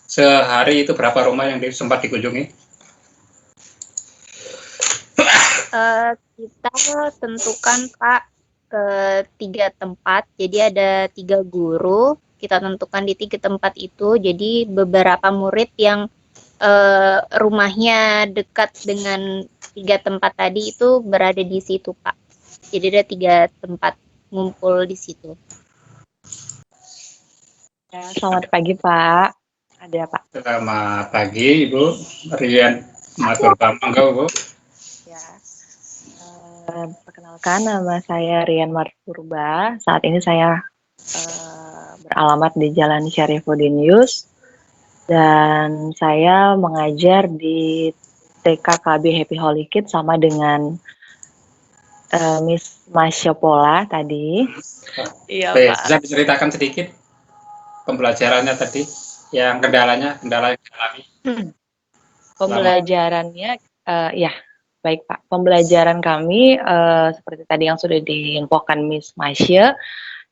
sehari itu berapa rumah yang sempat dikunjungi? Kita tentukan Pak ke 3 tempat, jadi ada 3 guru, kita tentukan di 3 tempat itu, jadi beberapa murid yang rumahnya dekat dengan 3 tempat tadi itu berada di situ Pak, jadi ada 3 tempat ngumpul di situ. Ya, selamat pagi Pak, ada Pak. Selamat pagi Ibu Rian Maturba, monggo Bu. Perkenalkan nama saya Rian Marpurba. Saat ini saya beralamat di Jalan Syarifuddin Yus dan saya mengajar di TKKB Happy Holy Kids sama dengan Miss Masya Pola tadi. Iya Pak. Bisa diceritakan sedikit pembelajarannya tadi, yang kendala yang dialami? Pembelajarannya, ya. Baik Pak, pembelajaran kami seperti tadi yang sudah diinfokan Miss Masya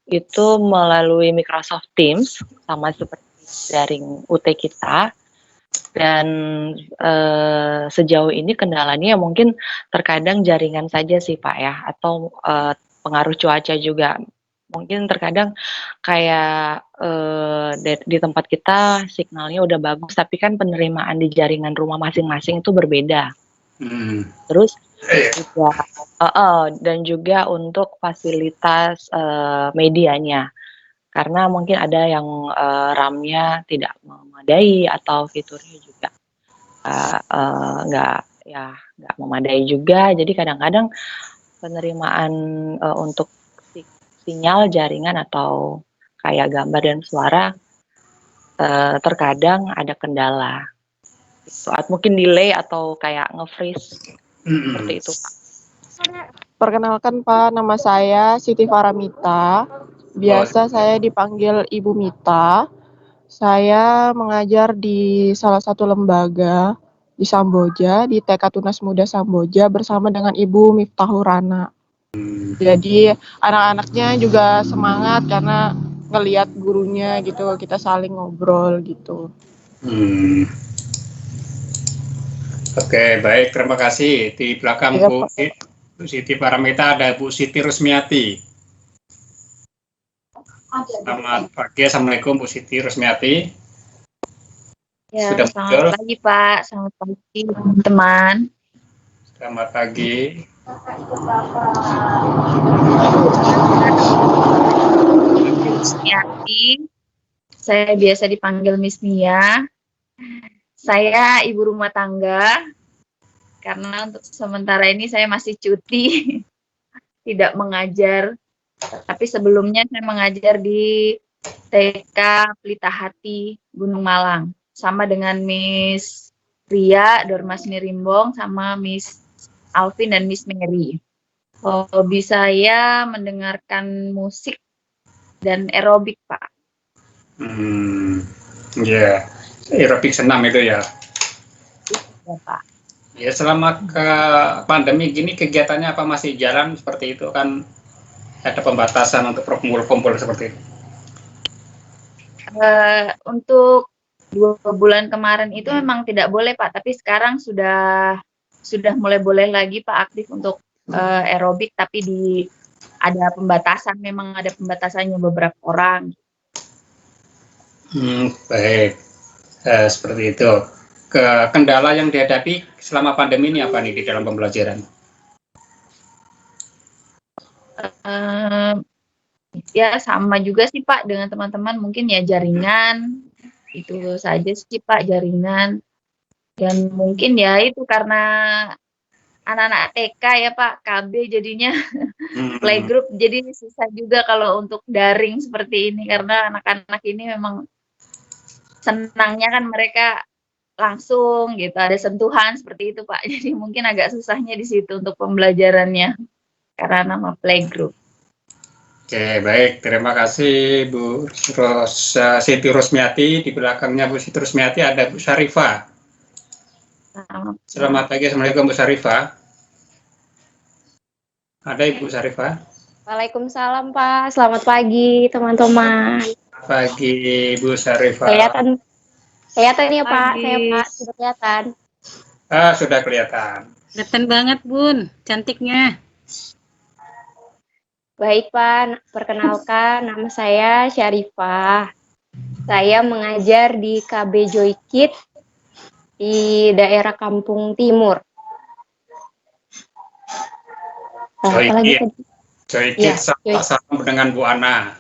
itu melalui Microsoft Teams sama seperti daring UT kita, dan sejauh ini kendalanya mungkin terkadang jaringan saja sih Pak ya, atau pengaruh cuaca juga. Mungkin terkadang kayak di tempat kita signalnya udah bagus, tapi kan penerimaan di jaringan rumah masing-masing itu berbeda. Terus Juga, dan juga untuk fasilitas medianya. Karena mungkin ada yang RAM-nya tidak memadai atau fiturnya juga nggak memadai juga. Jadi kadang-kadang penerimaan untuk sinyal jaringan atau kayak gambar dan suara terkadang ada kendala. Mungkin delay atau kayak nge-freeze seperti itu, Pak. Perkenalkan Pak, nama saya Siti Faramita. Biasa saya dipanggil Ibu Mita. Saya mengajar di salah satu lembaga di Samboja, di TK Tunas Muda Samboja bersama dengan Ibu Miftahur Rana. Jadi anak-anaknya juga semangat karena ngelihat gurunya gitu, kita saling ngobrol gitu. Oke, baik, terima kasih. Di belakang Bu Siti Faramita ada Bu Siti Rusmiati. Selamat pagi, Assalamualaikum Bu Siti Rusmiati. Ya, Sudah selamat muncul? pagi Pak, selamat pagi teman-teman. Selamat pagi. Saya biasa dipanggil Miss Mia. Saya ibu rumah tangga, karena untuk sementara ini saya masih cuti, tidak mengajar. Tapi sebelumnya saya mengajar di TK Pelita Hati, Gunung Malang. Sama dengan Miss Ria, Dormasni Rimbong, sama Miss Alvin dan Miss Mary. Hobi saya mendengarkan musik dan aerobik, Pak. Ya, aerobik senam itu ya. Ya, Pak. Ya, selama ke pandemi gini kegiatannya apa masih jalan seperti itu kan? Ada pembatasan untuk berkumpul-kumpul seperti itu. Untuk 2 bulan kemarin itu memang tidak boleh Pak, tapi sekarang sudah mulai boleh lagi Pak aktif untuk aerobik, tapi ada pembatasan, memang ada pembatasannya beberapa orang. Baik, seperti itu. Kendala yang dihadapi selama pandemi ini apa nih di dalam pembelajaran? Ya sama juga sih Pak dengan teman-teman, mungkin ya jaringan, itu saja sih Pak, jaringan. Dan mungkin ya itu karena anak-anak TK ya Pak, KB jadinya playgroup, jadi susah juga kalau untuk daring seperti ini, karena anak-anak ini memang senangnya kan mereka langsung gitu, ada sentuhan seperti itu Pak, jadi mungkin agak susahnya di situ untuk pembelajarannya karena nama playgroup. Oke, baik. Terima kasih Bu Siti Rusmiati. Di belakangnya Bu Siti Rusmiati ada Bu Syarifah. Selamat pagi, Assalamualaikum Bu Syarifah. Ada Ibu Syarifah? Waalaikumsalam Pak, selamat pagi teman-teman. Pagi Bu Syarifah. Kelihatan ya Pak, saya Pak, sudah kelihatan. Sudah kelihatan. Kelihatan banget Bun, cantiknya. Baik Pak, perkenalkan nama saya Syarifah. Saya mengajar di KB Joy Kid di daerah Kampung Timur. Joy Kid sama dengan Bu Ana.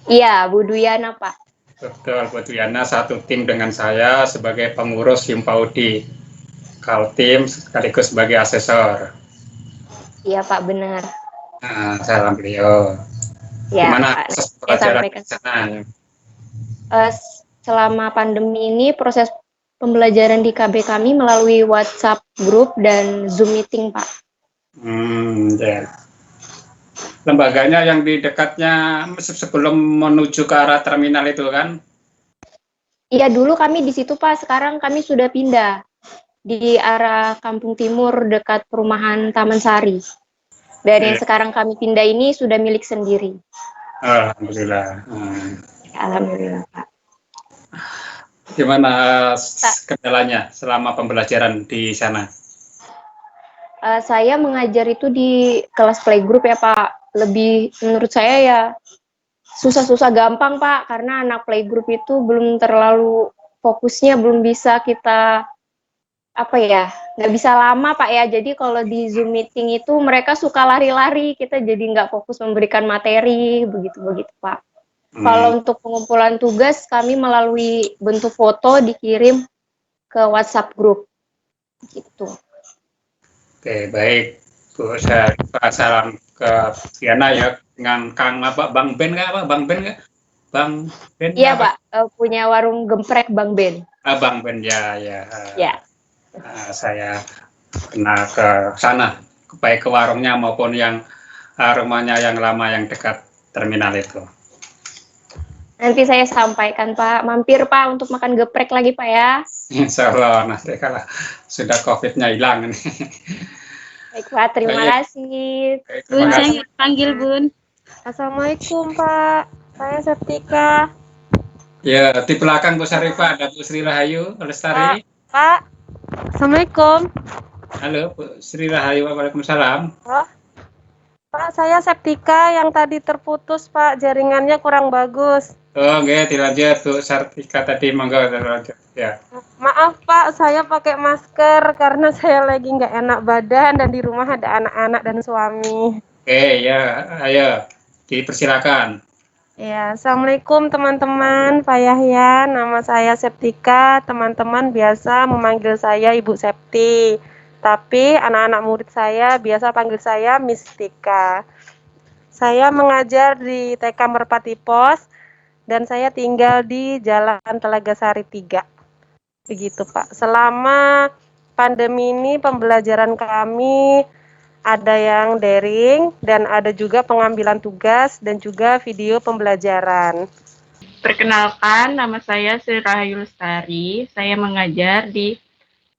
Iya, Bu Duyana Pak. Betul, Bu Duyana satu tim dengan saya sebagai pengurus Himpaudi. Kaltim sekaligus sebagai asesor. Iya Pak, benar. Salam beliau. Ya, gimana proses pelajaran di sana? Selama pandemi ini proses pembelajaran di KB kami melalui WhatsApp group dan Zoom meeting, Pak. Ya. Lembaganya yang di dekatnya sebelum menuju ke arah terminal itu kan? Iya, dulu kami di situ Pak, sekarang kami sudah pindah di arah Kampung Timur dekat perumahan Taman Sari. Dan yang sekarang kami pindah ini sudah milik sendiri. Alhamdulillah. Alhamdulillah Pak. Gimana kendalanya selama pembelajaran di sana? Saya mengajar itu di kelas playgroup ya Pak. Lebih menurut saya ya susah-susah gampang Pak, karena anak playgroup itu belum terlalu fokusnya, belum bisa kita apa ya, nggak bisa lama Pak ya. Jadi kalau di Zoom meeting itu mereka suka lari-lari, kita jadi nggak fokus memberikan materi, begitu-begitu Pak. Kalau untuk pengumpulan tugas, kami melalui bentuk foto dikirim ke WhatsApp group, gitu. Oke, baik. Bu Syarifah, salam ke Diana ya, dengan Kang apa, Bang Ben nggak apa, Bang Ben nggak? Bang Ben? Iya Pak, punya warung gemprek Bang Ben. Bang Ben, ya. Ya. Saya pernah ke sana, baik ke warungnya maupun yang rumahnya yang lama yang dekat terminal itu. Nanti saya sampaikan Pak, mampir Pak untuk makan geprek lagi Pak ya. Insya Allah nanti kalau sudah COVID-nya hilang. Baik Pak, terima kasih. Bun, saya ingin panggil Bun. Assalamualaikum Pak, saya Septika. Ya, di belakang Bu Syarifah ada Bu Sri Rahayu Lestari. Pak, Assalamualaikum. Halo Bu Sri Rahayu, waalaikumsalam. Pak, saya Septika yang tadi terputus Pak, jaringannya kurang bagus. Oh, oke, dilanjut Bu Sartika tadi, monggo dilanjut ya. Maaf Pak, saya pakai masker karena saya lagi nggak enak badan dan di rumah ada anak-anak dan suami. Oke, ya, ayo dipersilakan. Ya, Assalamualaikum teman-teman, Pak Yahya, nama saya Septika, teman-teman biasa memanggil saya Ibu Septi, tapi anak-anak murid saya biasa panggil saya Miss Tika. Saya mengajar di TK Merpati Pos, dan saya tinggal di Jalan Telaga Sari 3. Begitu Pak. Selama pandemi ini pembelajaran kami ada yang daring dan ada juga pengambilan tugas dan juga video pembelajaran. Perkenalkan, nama saya Sri Rahayu Lestari. Saya mengajar di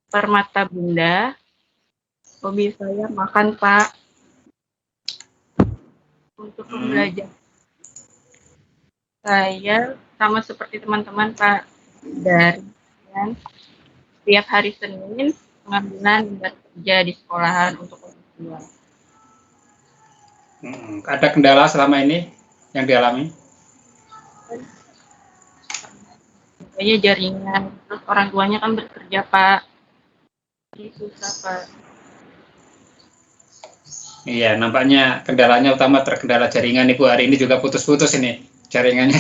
Permata Bunda. Hobi saya makan Pak. Untuk pembelajaran saya sama seperti teman-teman Pak, dari setiap hari Senin pengambilan dan kerja di sekolahan untuk orang tua. Ada kendala selama ini yang dialami? Kayaknya jaringan, terus orang tuanya kan bekerja Pak, jadi susah Pak. Iya, nampaknya kendalanya utama terkendala jaringan Ibu. Hari ini juga putus-putus ini jaringannya.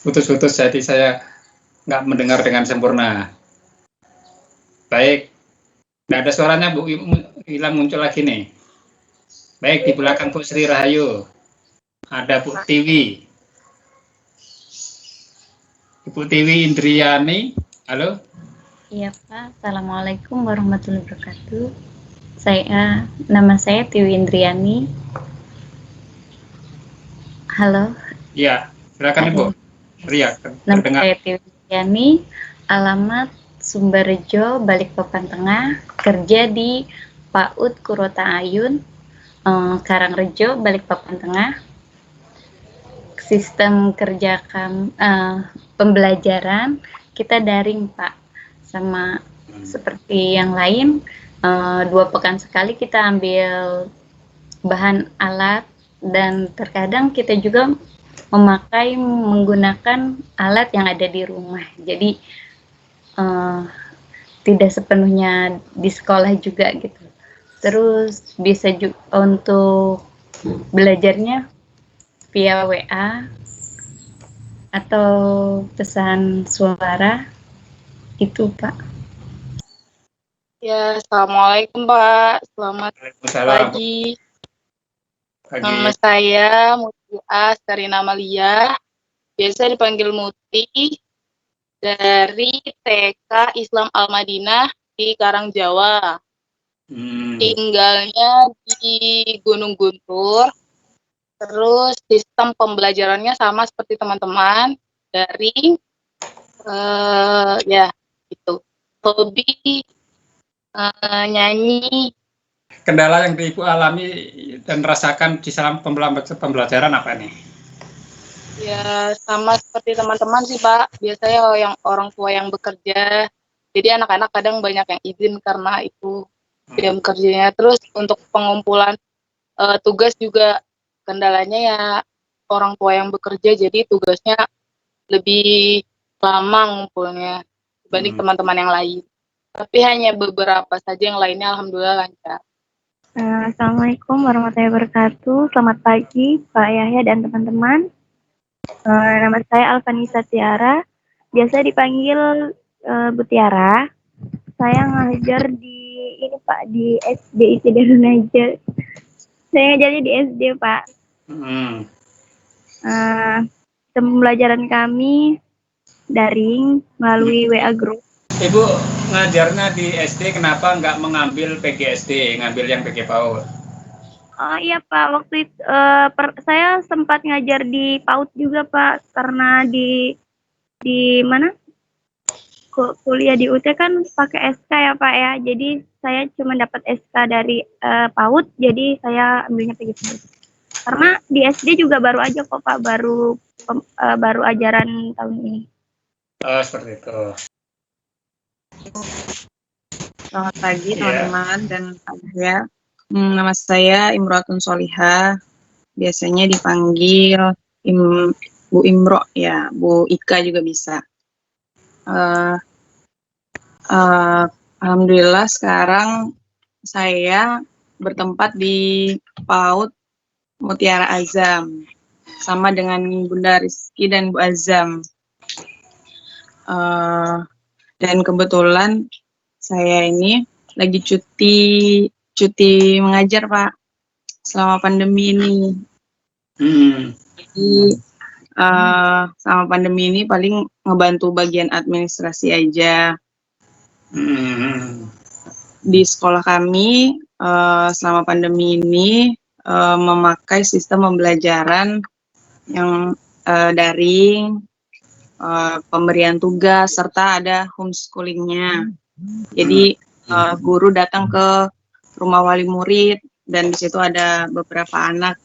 Putus-putus, jadi saya nggak mendengar dengan sempurna. Baik, nggak ada suaranya Bu, hilang muncul lagi nih. Baik, di belakang Bu Sri Rahayu ada Bu Tiwi. Ibu Tiwi Indriani, halo. Iya Pak, Assalamualaikum warahmatullahi wabarakatuh. Nama saya Tiwi Indriani. Halo. Iya, silakan Ibu. Ria, Nama terdengar. saya Tiwi Indriani, alamat Sumberjo, Balikpapan Tengah, kerja di PAUD Kurota Ayun, Karangrejo, Balikpapan Tengah. Sistem kerja pembelajaran kita daring Pak, sama seperti yang lain. 2 pekan sekali kita ambil bahan alat dan terkadang kita juga menggunakan alat yang ada di rumah. Jadi tidak sepenuhnya di sekolah juga gitu. Terus bisa juga untuk belajarnya via WA atau pesan suara itu Pak. Ya, Assalamualaikum Pak, selamat pagi. Nama saya Mutia Sarina Amalia, biasa dipanggil Muti, dari TK Islam Al-Madinah di Karangjawa. Tinggalnya di Gunung Guntur. Terus sistem pembelajarannya sama seperti teman-teman, daring. Ya, itu. Hobi nyanyi. Kendala yang Ibu alami dan rasakan di dalam pembelajaran apa nih? Ya, sama seperti teman-teman sih Pak, biasanya yang orang tua yang bekerja, jadi anak-anak kadang banyak yang izin karena itu jam kerjanya. Terus untuk pengumpulan tugas juga kendalanya ya orang tua yang bekerja, jadi tugasnya lebih lama ngumpulnya dibanding teman-teman yang lain. Tapi hanya beberapa saja, yang lainnya alhamdulillah lancar. Assalamualaikum warahmatullahi wabarakatuh. Selamat pagi Pak Yahya dan teman-teman. Nama saya Alvanisa Tiara. Biasa dipanggil Bu Tiara. Saya ngajar di ini Pak, di SDIC Darun Najah. Saya ngajarnya di SD Pak. Pembelajaran kami daring melalui WA group. Ibu ngajarnya di SD, kenapa nggak mengambil PGSD, ngambil yang PG PAUD? Oh iya Pak, waktu itu saya sempat ngajar di PAUD juga Pak, karena di mana? Kuliah di UT kan pakai SK ya Pak ya, jadi saya cuma dapat SK dari PAUD, jadi saya ambilnya PGSD. Karena di SD juga baru aja kok Pak, baru ajaran tahun ini. Oh, seperti itu. Selamat pagi teman-teman dan saya. Nama saya Imroatun Solihah. Biasanya dipanggil Bu Imro ya, Bu Ika juga bisa. Alhamdulillah sekarang saya bertempat di PAUD Mutiara Azam sama dengan Bunda Rizky dan Bu Azam. Dan kebetulan saya ini lagi cuti mengajar Pak selama pandemi ini. Jadi selama pandemi ini paling ngebantu bagian administrasi aja. Di sekolah kami selama pandemi ini memakai sistem pembelajaran yang daring, pemberian tugas, serta ada homeschoolingnya. Jadi guru datang ke rumah wali murid dan di situ ada beberapa anak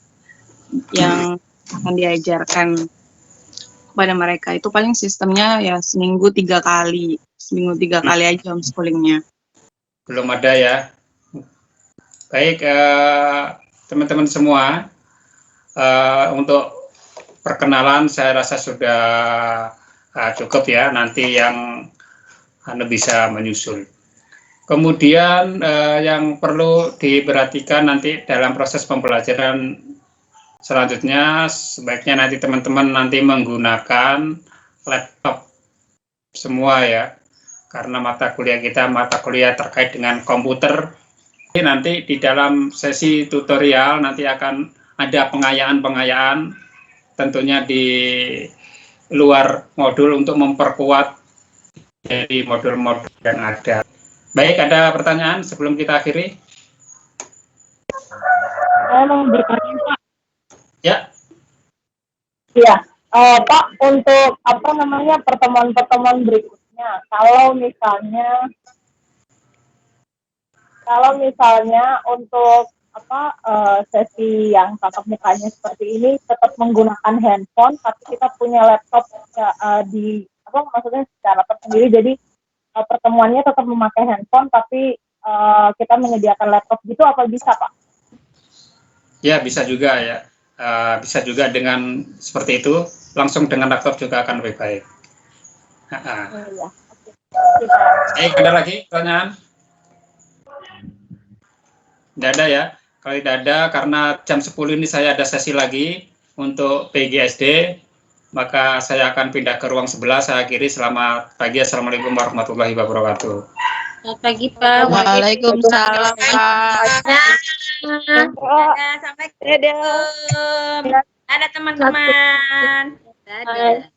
yang akan diajarkan kepada mereka. Itu paling sistemnya ya seminggu 3 kali aja homeschoolingnya. Belum ada ya. Baik, teman-teman semua, untuk perkenalan saya rasa sudah cukup ya, nanti yang Anda bisa menyusul. Kemudian yang perlu diperhatikan nanti dalam proses pembelajaran selanjutnya, sebaiknya nanti teman-teman nanti menggunakan laptop semua ya, karena mata kuliah kita mata kuliah terkait dengan komputer. Nanti di dalam sesi tutorial nanti akan ada pengayaan tentunya di luar modul untuk memperkuat dari modul-modul yang ada. Baik, ada pertanyaan sebelum kita akhiri? Saya mau bertanya Pak. Ya. Iya, Pak, untuk pertemuan-pertemuan berikutnya, kalau misalnya untuk sesi yang tatap mukanya seperti ini tetap menggunakan handphone, tapi kita punya laptop maksudnya secara tersendiri, jadi pertemuannya tetap memakai handphone, tapi kita menyediakan laptop gitu, apa bisa Pak? Ya, bisa juga ya. Bisa juga dengan seperti itu, langsung dengan laptop juga akan lebih baik. Iya. Baik, ada lagi pertanyaan? Tidak ada ya. Kalau tidak ada, karena jam 10 ini saya ada sesi lagi untuk PGSD, maka saya akan pindah ke ruang sebelah. Saya akhiri. Selamat pagi. Assalamualaikum warahmatullahi wabarakatuh. Selamat pagi Pak. Waalaikumsalam Pak. Sampai ketemu. Ada teman-teman. Dadah.